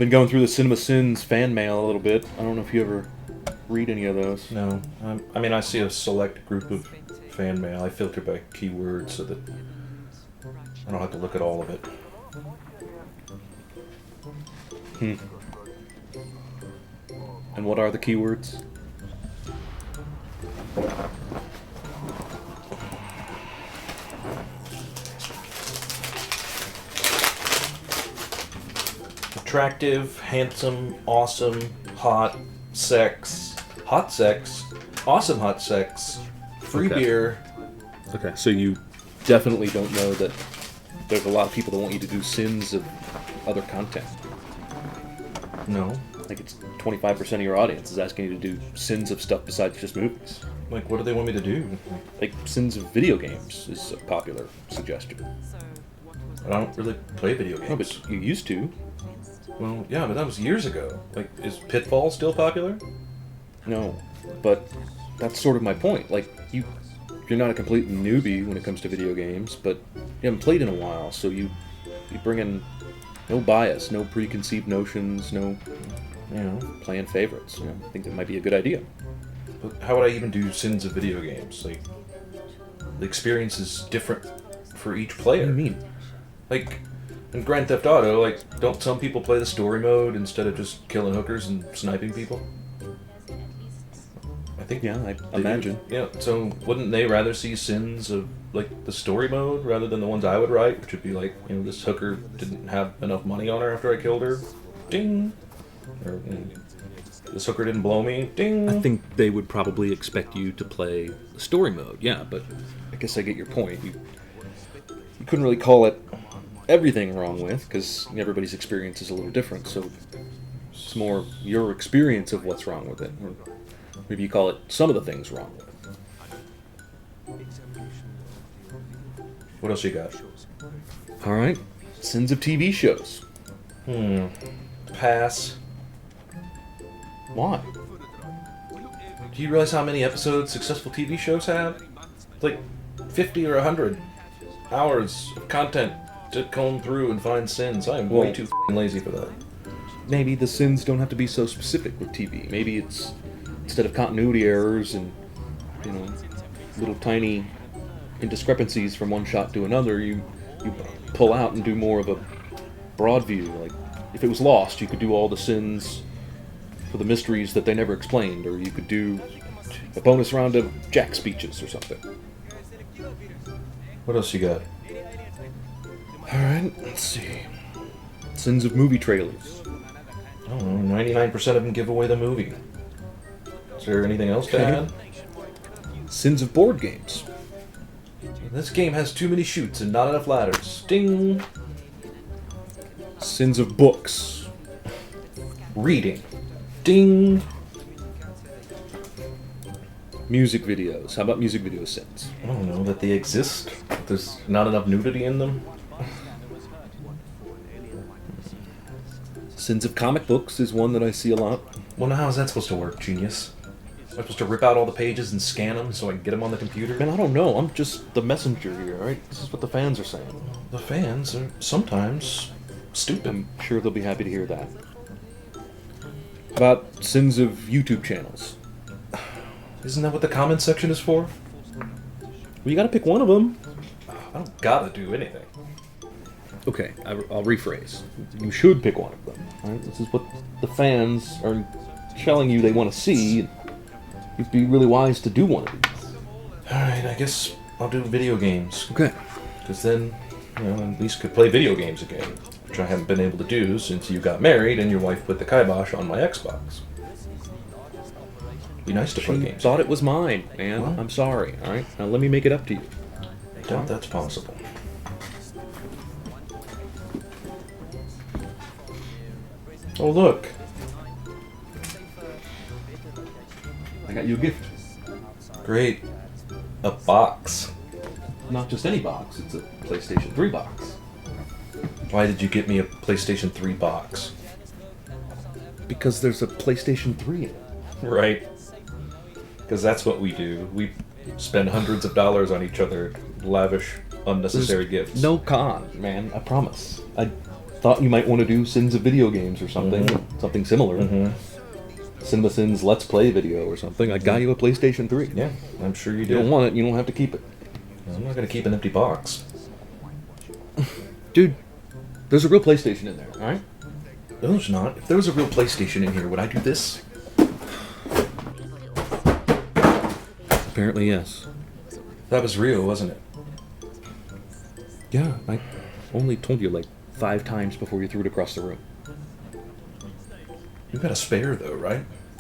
been going through the CinemaSins fan mail a little bit. I don't know if you ever read any of those. No, I mean, I see a select group of fan mail. I filter by keywords so that I don't have to look at all of it. And what are the keywords? Attractive, handsome, awesome, hot, sex, awesome hot sex, free Okay. beer. Okay, so you definitely don't know that there's a lot of people that want you to do sins of other content. No. Like it's 25% of your audience is asking you to do sins of stuff besides just movies. Like, what do they want me to do? Like sins of video games is a popular suggestion. I don't really play video games. No, but you used to. Well, yeah, but that was years ago. Like, is Pitfall still popular? No, but that's sort of my point. Like you're not a complete newbie when it comes to video games, but you haven't played in a while, so you bring in no bias, no preconceived notions, no playing favorites. I think that might be a good idea. But how would I even do sins of video games? Like, the experience is different for each player. What do you mean? Like, in Grand Theft Auto, like, don't some people play the story mode instead of just killing hookers and sniping people? I think Yeah, I they imagine. do. Yeah, so wouldn't they rather see sins of, like, the story mode rather than the ones I would write, which would be like, this hooker didn't have enough money on her after I killed her? Ding! Or, this hooker didn't blow me? Ding! I think they would probably expect you to play the story mode, yeah, but I guess I get your point. You couldn't really call it everything wrong with, because everybody's experience is a little different, so it's more your experience of what's wrong with it. Or maybe you call it some of the things wrong with it. What else you got? Alright, sins of TV shows. Pass. Why? Do you realize how many episodes successful TV shows have? Like 50 or 100 hours of content to comb through and find sins. I am way Well- too f***ing lazy for that. Maybe the sins don't have to be so specific with TV. Maybe it's, instead of continuity errors and, little tiny indiscrepancies from one shot to another, you pull out and do more of a broad view. Like, if it was Lost, you could do all the sins for the mysteries that they never explained, or you could do a bonus round of Jack speeches or something. What else you got? Alright, let's see. Sins of movie trailers. I don't know, 99% of them give away the movie. Is there anything else to Okay. add? Sins of board games. This game has too many chutes and not enough ladders. Ding! Sins of books. Reading. Ding! Music videos. How about music video sins? I don't know, that they exist. That there's not enough nudity in them. Sins of comic books is one that I see a lot. Well, now how is that supposed to work, genius? Am I supposed to rip out all the pages and scan them so I can get them on the computer? Man, I don't know. I'm just the messenger here, right? This is what the fans are saying. The fans are sometimes stupid. I'm sure they'll be happy to hear that. How about sins of YouTube channels? Isn't that what the comments section is for? Well, you gotta pick one of them. I don't gotta do anything. Okay, I'll rephrase. You should pick one of them. Right? This is what the fans are telling you they want to see. And you'd be really wise to do one of these. Alright, I guess I'll do video games. Okay. Because then, at least could play video games again. Which I haven't been able to do since you got married and your wife put the kibosh on my Xbox. Be nice to play She games. thought it was mine, man. What? I'm sorry, alright? Now let me make it up to you. I doubt that's possible. Oh, look. I got you a gift. Great. A box. Not just any box, it's a PlayStation 3 box. Why did you get me a PlayStation 3 box? Because there's a PlayStation 3 in it. Right. Because that's what we do. We spend hundreds of dollars on each other, lavish, unnecessary gifts. No con, man. I promise. thought you might want to do Sins of video games or something, Mm-hmm. something similar. CinemaSins Let's Play video or something. I got you a PlayStation 3. Yeah, I'm sure you You did. don't want it, you don't have to keep it. I'm not gonna keep an empty box. Dude, there's a real PlayStation in there, alright? No, there's not. If there was a real PlayStation in here, would I do this? Apparently, yes. That was real, wasn't it? Yeah, I only told you like 5 times before you threw it across the room. You got a spare though, right?